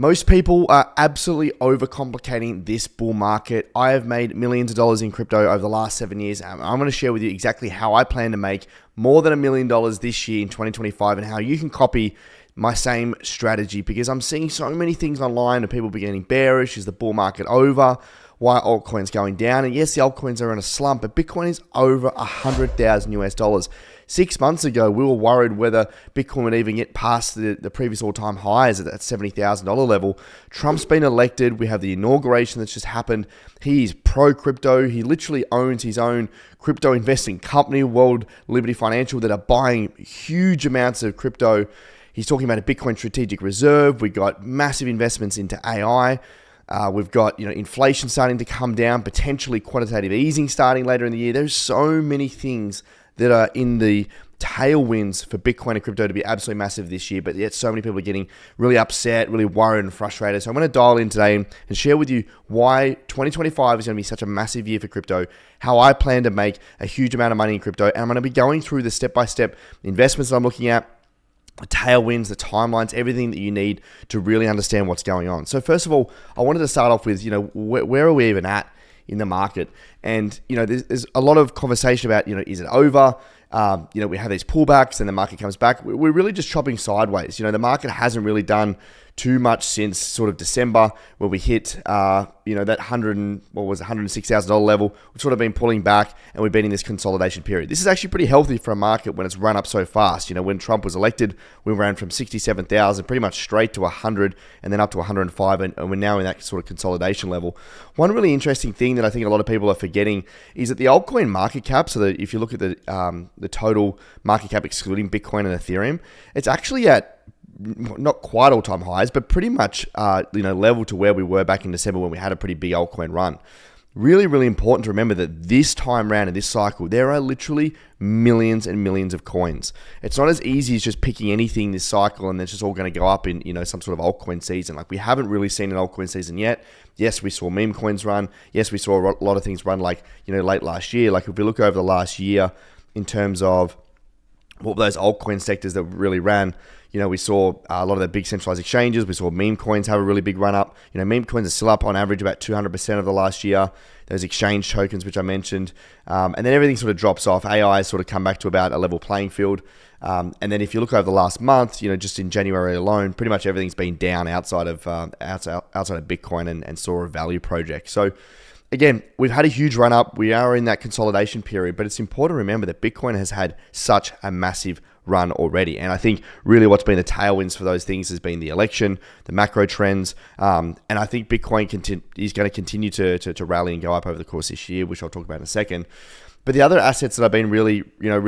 Most people are absolutely overcomplicating this bull market. I have made millions of dollars in crypto over the last 7 years. I'm going to share with you exactly how I plan to make more than $1 million this year in 2025 and how you can copy my same strategy, because I'm seeing so many things online of people beginning bearish. Is the bull market over? Why are altcoins going down? And yes, the altcoins are in a slump, but Bitcoin is over 100,000 US dollars. 6 months ago, we were worried whether Bitcoin would even get past the previous all-time highs at that $70,000 level. Trump's been elected. We have the inauguration that's just happened. He's pro-crypto. He literally owns his own crypto investing company, World Liberty Financial, that are buying huge amounts of crypto. He's talking about a Bitcoin strategic reserve. We got massive investments into AI. We've got inflation starting to come down, potentially quantitative easing starting later in the year. There's so many things that are in the tailwinds for Bitcoin and crypto to be absolutely massive this year, but yet so many people are getting really upset, really worried and frustrated. So I'm going to dial in today and share with you why 2025 is going to be such a massive year for crypto, how I plan to make a huge amount of money in crypto, and I'm going to be going through the step-by-step investments that I'm looking at, the tailwinds, the timelines, everything that you need to really understand what's going on. So first of all, I wanted to start off with, where are we even at in the market? And, there's a lot of conversation about, is it over? We have these pullbacks and the market comes back. We're really just chopping sideways. The market hasn't really done too much since sort of December, where we hit, that $106,000 level. We've sort of been pulling back and we've been in this consolidation period. This is actually pretty healthy for a market when it's run up so fast. When Trump was elected, we ran from 67,000 pretty much straight to 100 and then up to 105, and we're now in that sort of consolidation level. One really interesting thing that I think a lot of people are forgetting is that the altcoin market cap, so that if you look at the total market cap excluding Bitcoin and Ethereum, it's actually at not quite all-time highs, but pretty much level to where we were back in December when we had a pretty big altcoin run. Really, really important to remember that this time around in this cycle, there are literally millions and millions of coins. It's not as easy as just picking anything this cycle and it's just all going to go up in some sort of altcoin season. Like, we haven't really seen an altcoin season yet. Yes, we saw meme coins run. Yes, we saw a lot of things run late last year. Like, if we look over the last year in terms of what those altcoin sectors that really ran, we saw a lot of the big centralized exchanges. We saw meme coins have a really big run up. Meme coins are still up on average about 200% of the last year. Those exchange tokens, which I mentioned. And then everything sort of drops off. AI has sort of come back to about a level playing field. And then if you look over the last month, just in January alone, pretty much everything's been down outside of Bitcoin and Store of Value project. So again, we've had a huge run up. We are in that consolidation period, but it's important to remember that Bitcoin has had such a massive run already. And I think really what's been the tailwinds for those things has been the election, the macro trends. And I think Bitcoin is going to continue to rally and go up over the course of this year, which I'll talk about in a second. But the other assets that I've been really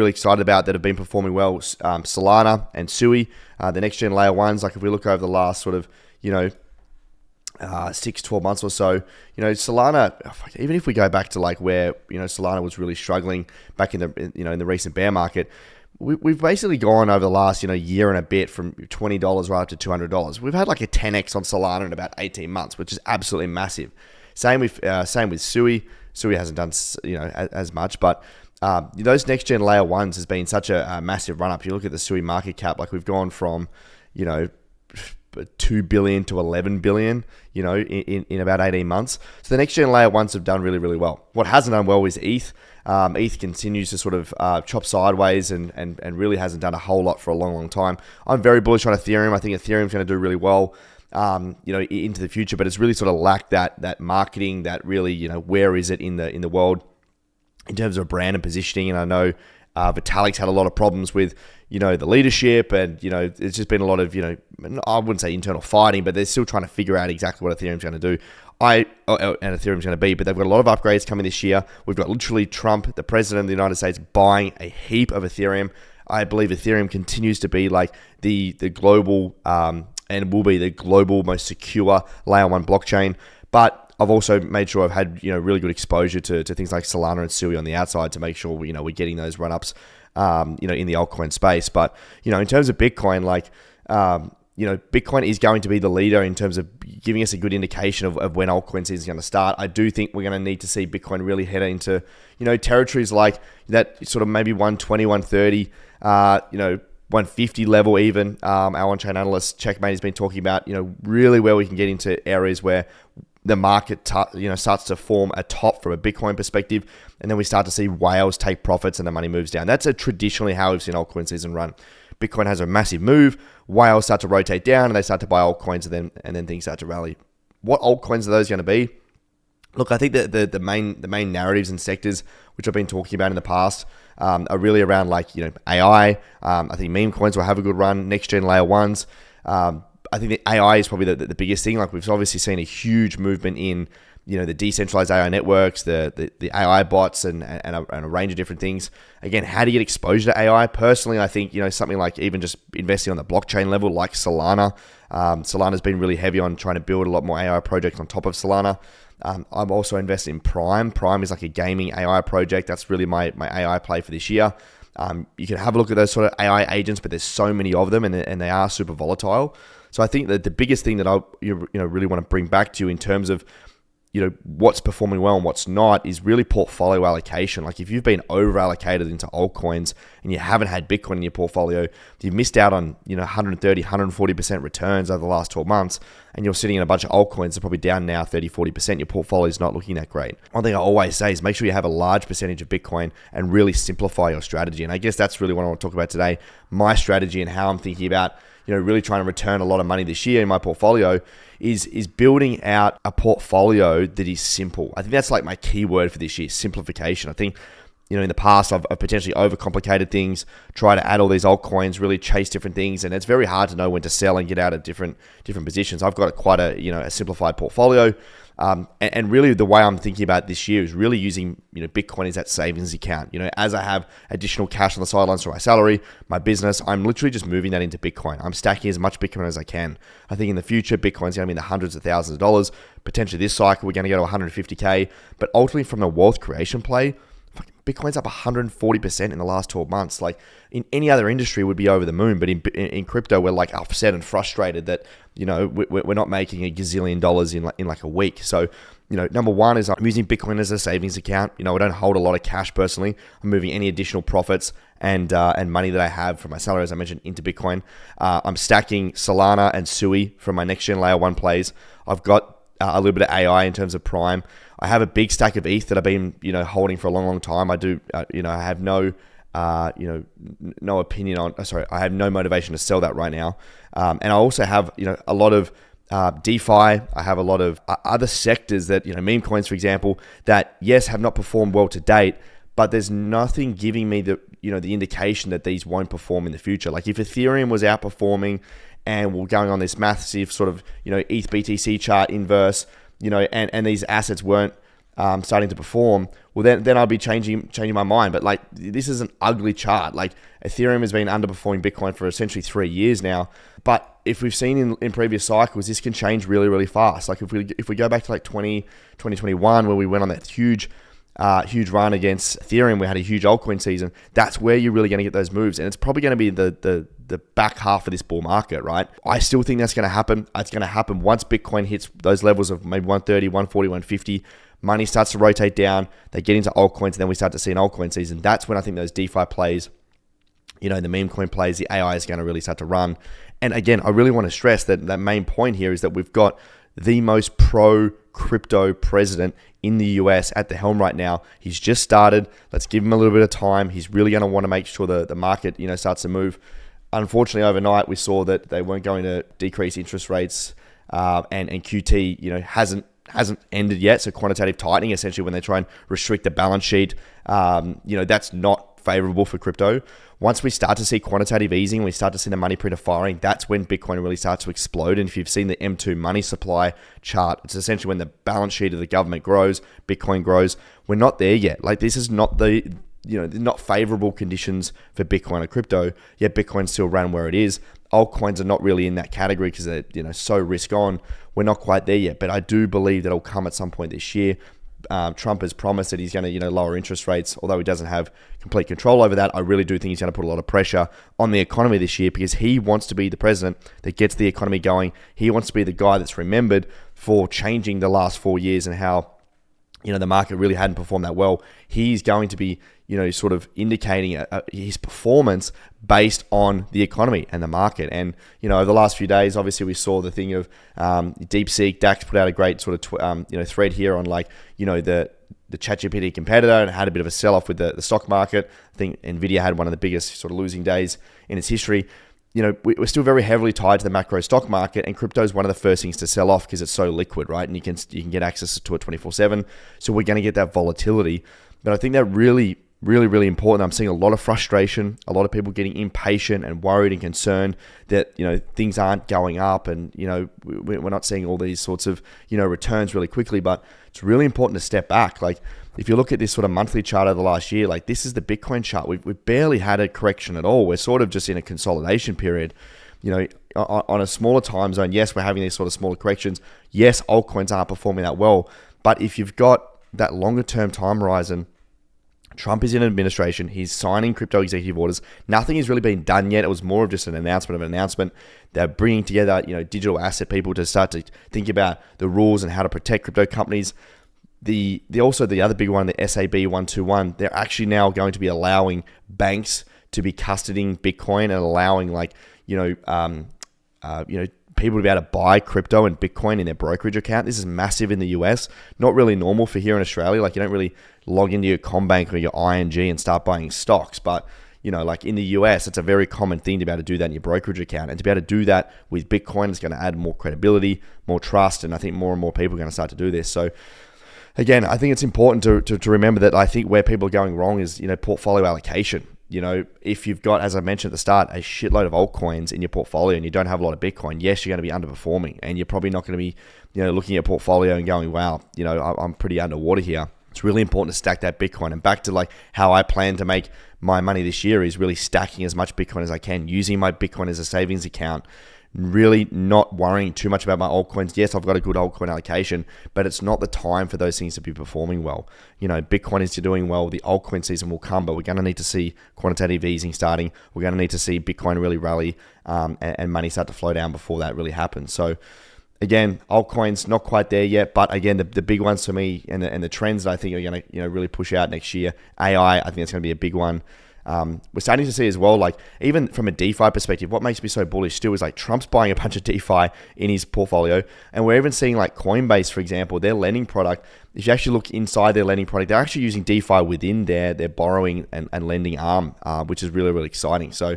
excited about that have been performing well, Solana and Sui, the next gen layer ones. Like, if we look over the last sort of, 6-12 months or so, Solana, even if we go back to like where, Solana was really struggling back in the recent bear market, we've basically gone over the last, year and a bit from $20 right up to $200. We've had like a 10x on Solana in about 18 months, which is absolutely massive. Same with Sui. Sui hasn't done, as much, but those next gen layer ones has been such a massive run up. You look at the Sui market cap, like we've gone from, 2 billion to 11 billion, in about 18 months. So the next gen layer ones have done really, really well. What hasn't done well is ETH. ETH continues to sort of chop sideways and really hasn't done a whole lot for a long, long time. I'm very bullish on Ethereum. I think Ethereum's going to do really well, into the future, but it's really sort of lacked that marketing, that really, where is it in the world in terms of brand and positioning. And I know Vitalik's had a lot of problems with, the leadership, and, it's just been a lot of, I wouldn't say internal fighting, but they're still trying to figure out exactly what Ethereum's going to do. And Ethereum's going to be, but they've got a lot of upgrades coming this year. We've got literally Trump, the president of the United States, buying a heap of Ethereum. I believe Ethereum continues to be like the global, and will be the global most secure layer one blockchain. But I've also made sure I've had really good exposure to things like Solana and Sui on the outside to make sure we're getting those run ups in the altcoin space. But in terms of Bitcoin, like Bitcoin is going to be the leader in terms of giving us a good indication of when altcoin season is going to start. I do think we're going to need to see Bitcoin really head into territories like that, sort of maybe 120, 130. 150 level even. Our on-chain analyst Checkmate has been talking about, really where we can get into areas where the market starts to form a top from a Bitcoin perspective, and then we start to see whales take profits and the money moves down. That's traditionally how we've seen altcoin season run. Bitcoin has a massive move, whales start to rotate down, and they start to buy altcoins, and then things start to rally. What altcoins are those going to be? Look, I think the main narratives and sectors which I've been talking about in the past are really around AI. I think meme coins will have a good run. Next gen layer ones. I think the AI is probably the biggest thing. Like, we've obviously seen a huge movement in the decentralized AI networks, the AI bots, and a range of different things. Again, how do you get exposure to AI? Personally, I think something like even just investing on the blockchain level, like Solana. Solana's been really heavy on trying to build a lot more AI projects on top of Solana. I'm also invested in Prime. Prime is like a gaming AI project. That's really my AI play for this year. You can have a look at those sort of AI agents, but there's so many of them, and they are super volatile. So I think that the biggest thing that I really want to bring back to you in terms of what's performing well and what's not is really portfolio allocation. Like, if you've been over allocated into altcoins and you haven't had Bitcoin in your portfolio, you've missed out on 130, 140% returns over the last 12 months, and you're sitting in a bunch of altcoins that are probably down now 30, 40%. Your portfolio is not looking that great. One thing I always say is make sure you have a large percentage of Bitcoin and really simplify your strategy. And I guess that's really what I want to talk about today. My strategy and how I'm thinking about really trying to return a lot of money this year in my portfolio is building out a portfolio that is simple. I think that's like my key word for this year, simplification. I think, in the past, I've potentially overcomplicated things, try to add all these altcoins, really chase different things, and it's very hard to know when to sell and get out of different positions. I've got quite a simplified portfolio. And really the way I'm thinking about this year is really using, Bitcoin as that savings account. As I have additional cash on the sidelines for my salary, my business, I'm literally just moving that into Bitcoin. I'm stacking as much Bitcoin as I can. I think in the future, Bitcoin's going to be in the hundreds of thousands of dollars. Potentially this cycle, we're going to go to 150K. But ultimately, from a wealth creation play, Bitcoin's up 140% in the last 12 months. Like, in any other industry, would be over the moon. But in crypto, we're like upset and frustrated that, we're not making $1 gazillion in like a week. So, number one is I'm using Bitcoin as a savings account. I don't hold a lot of cash personally. I'm moving any additional profits and money that I have from my salary, as I mentioned, into Bitcoin. I'm stacking Solana and Sui from my next gen layer one plays. I've got a little bit of AI in terms of Prime. I have a big stack of ETH that I've been, holding for a long, long time. I do, I have no, no opinion on. Sorry, I have no motivation to sell that right now. And I also have, a lot of DeFi. I have a lot of other sectors that, meme coins, for example, that yes have not performed well to date, but there's nothing giving me the, the indication that these won't perform in the future. Like, if Ethereum was outperforming and we're going on this massive sort of, ETH BTC chart inverse, and these assets weren't starting to perform, well, then I'll be changing my mind. But like, this is an ugly chart. Like, Ethereum has been underperforming Bitcoin for essentially 3 years now. But if we've seen in previous cycles, this can change really, really fast. Like, if we go back to like 2021, where we went on that huge run against Ethereum, we had a huge altcoin season. That's where you're really going to get those moves, and it's probably going to be the back half of this bull market, right? I still think that's going to happen. It's going to happen once Bitcoin hits those levels of maybe 130, 140, 150. Money starts to rotate down. They get into altcoins, and then we start to see an altcoin season. That's when I think those DeFi plays, the meme coin plays, the AI is going to really start to run. And again, I really want to stress that main point here is that we've got the most pro-crypto president in the US at the helm right now. He's just started. Let's give him a little bit of time. He's really going to want to make sure the market, starts to move. Unfortunately, overnight, we saw that they weren't going to decrease interest rates, and QT, hasn't ended yet. So quantitative tightening, essentially, when they try and restrict the balance sheet, that's not favorable for crypto. Once we start to see quantitative easing, we start to see the money printer firing, that's when Bitcoin really starts to explode. And if you've seen the M2 money supply chart, it's essentially when the balance sheet of the government grows, Bitcoin grows. We're not there yet. Like, this is not not favorable conditions for Bitcoin or crypto, yet Bitcoin still ran where it is. Altcoins are not really in that category because they're, so risk on. We're not quite there yet, but I do believe that it'll come at some point this year. Trump has promised that he's going to, lower interest rates, although he doesn't have complete control over that. I really do think he's going to put a lot of pressure on the economy this year because he wants to be the president that gets the economy going. He wants to be the guy that's remembered for changing the last 4 years and how, the market really hadn't performed that well. He's going to be, sort of indicating his performance based on the economy and the market. And, over the last few days, obviously we saw the thing of DeepSeek. DAX put out a great sort of thread here on the ChatGPT competitor, and had a bit of a sell-off with the stock market. I think NVIDIA had one of the biggest sort of losing days in its history. We're still very heavily tied to the macro stock market, and crypto is one of the first things to sell off because it's so liquid, right? And you can get access to it 24/7. So we're going to get that volatility. But I think that really, really, really important. I'm seeing a lot of frustration, a lot of people getting impatient and worried and concerned that, things aren't going up, and, we're not seeing all these sorts of, returns really quickly. But it's really important to step back. Like, if you look at this sort of monthly chart over the last year, like this is the Bitcoin chart. We've barely had a correction at all. We're sort of just in a consolidation period. On a smaller time zone, yes, we're having these sort of smaller corrections. Yes, altcoins aren't performing that well. But if you've got that longer term time horizon, Trump is in administration. He's signing crypto executive orders. Nothing has really been done yet. It was more of just an announcement of an announcement. They're bringing together, digital asset people to start to think about the rules and how to protect crypto companies. The other big one, the SAB 121, they're actually now going to be allowing banks to be custodying Bitcoin and allowing people to be able to buy crypto and Bitcoin in their brokerage account. This is massive in the US. Not really normal for here in Australia. Like, you don't really log into your CommBank or your ING and start buying stocks. But, like in the US, it's a very common thing to be able to do that in your brokerage account. And to be able to do that with Bitcoin is going to add more credibility, more trust. And I think more and more people are going to start to do this. So, again, I think it's important to remember that I think where people are going wrong is, portfolio allocation. If you've got, as I mentioned at the start, a shitload of altcoins in your portfolio and you don't have a lot of Bitcoin, yes, you're going to be underperforming, and you're probably not going to be, looking at your portfolio and going, wow, I'm pretty underwater here. It's really important to stack that Bitcoin. And back to like how I plan to make my money this year is really stacking as much Bitcoin as I can, using my Bitcoin as a savings account, really not worrying too much about my altcoins. Yes, I've got a good altcoin allocation, but it's not the time for those things to be performing well. Bitcoin is doing well. The altcoin season will come, but we're going to need to see quantitative easing starting. We're going to need to see Bitcoin really rally and money start to flow down before that really happens. So again, altcoins not quite there yet, but again, the big ones for me and the trends that I think are going to really push out next year. AI, I think it's going to be a big one. We're starting to see as well, like even from a DeFi perspective, what makes me so bullish still is like Trump's buying a bunch of DeFi in his portfolio. And we're even seeing like Coinbase, for example, their lending product. If you actually look inside their lending product, they're actually using DeFi within their borrowing and lending arm, which is really, really exciting. So,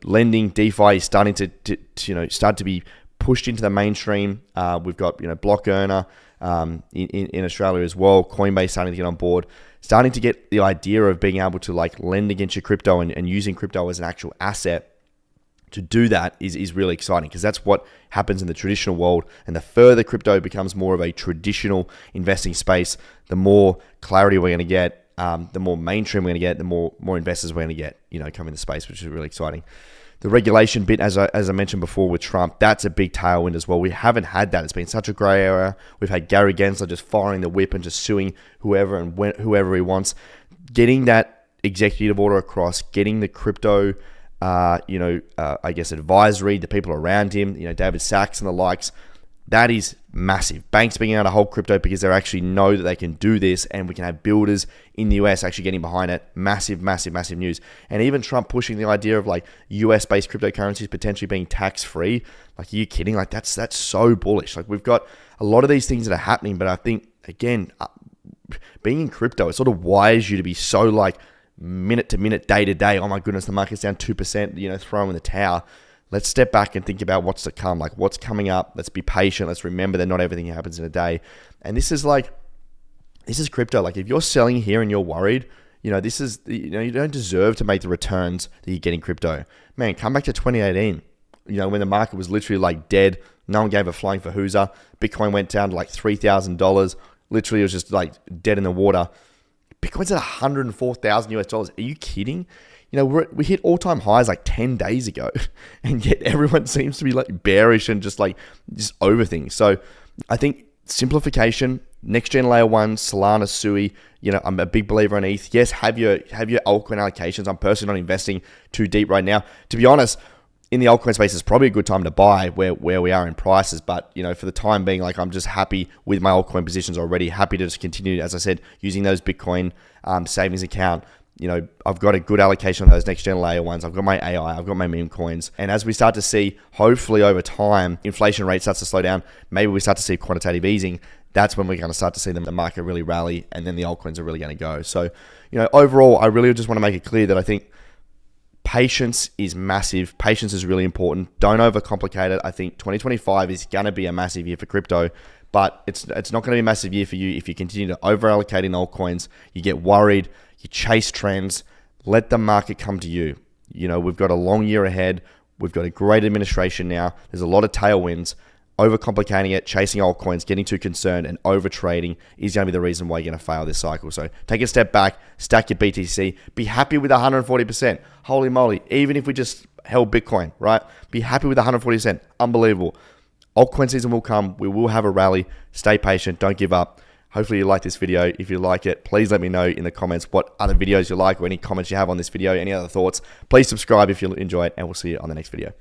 lending DeFi is starting to start to be pushed into the mainstream. We've got, Block Earner in Australia as well. Coinbase starting to get on board. Starting to get the idea of being able to like lend against your crypto and using crypto as an actual asset to do that is really exciting, because that's what happens in the traditional world. And the further crypto becomes more of a traditional investing space, the more clarity we're going to get, the more mainstream we're going to get, the more investors we're going to get, come in the space, which is really exciting. The regulation bit, as I mentioned before with Trump, that's a big tailwind as well. We haven't had that. It's been such a grey area. We've had Gary Gensler just firing the whip and just suing whoever and whoever he wants. Getting that executive order across, getting the crypto, I guess advisory, the people around him, David Sachs and the likes, that is massive. Banks being able to hold crypto because they actually know that they can do this, and we can have builders in the US actually getting behind it. Massive, massive, massive news. And even Trump pushing the idea of like US-based cryptocurrencies potentially being tax-free. Like, are you kidding? Like, that's so bullish. Like, we've got a lot of these things that are happening, but I think, again, being in crypto, it sort of wires you to be so like minute to minute, day to day. Oh my goodness, the market's down 2%, throw in the towel. Let's step back and think about what's to come, like what's coming up. Let's be patient. Let's remember that not everything happens in a day. And this is crypto. Like, if you're selling here and you're worried, you don't deserve to make the returns that you get in crypto. Man, come back to 2018, when the market was literally like dead. No one gave a flying for Hooser. Bitcoin went down to like $3,000. Literally, it was just like dead in the water. Bitcoin's at $104,000 US. Are you kidding? We hit all-time highs like 10 days ago, and yet everyone seems to be like bearish and just over things. So I think simplification, next-gen layer one, Solana, Sui, I'm a big believer in ETH. Yes, have your altcoin allocations. I'm personally not investing too deep right now. To be honest, in the altcoin space, it's probably a good time to buy where we are in prices. But, for the time being, like, I'm just happy with my altcoin positions already. Happy to just continue, as I said, using those Bitcoin savings account. I've got a good allocation on those next gen layer ones. I've got my AI, I've got my meme coins. And as we start to see, hopefully over time, inflation rate starts to slow down, maybe we start to see quantitative easing. That's when we're going to start to see the market really rally, and then the altcoins are really going to go. So, overall, I really just want to make it clear that I think patience is massive. Patience is really important. Don't overcomplicate it. I think 2025 is going to be a massive year for crypto, but it's not going to be a massive year for you if you continue to over-allocate in altcoins. You get worried, you chase trends. Let the market come to you. We've got a long year ahead. We've got a great administration now. There's a lot of tailwinds. Overcomplicating it, chasing altcoins, getting too concerned, and over trading is going to be the reason why you're going to fail this cycle. So take a step back, stack your BTC, be happy with 140%. Holy moly, even if we just held Bitcoin, right? Be happy with 140%. Unbelievable. Altcoin season will come. We will have a rally. Stay patient. Don't give up. Hopefully you like this video. If you like it, please let me know in the comments what other videos you like or any comments you have on this video, any other thoughts. Please subscribe if you enjoy it, and we'll see you on the next video.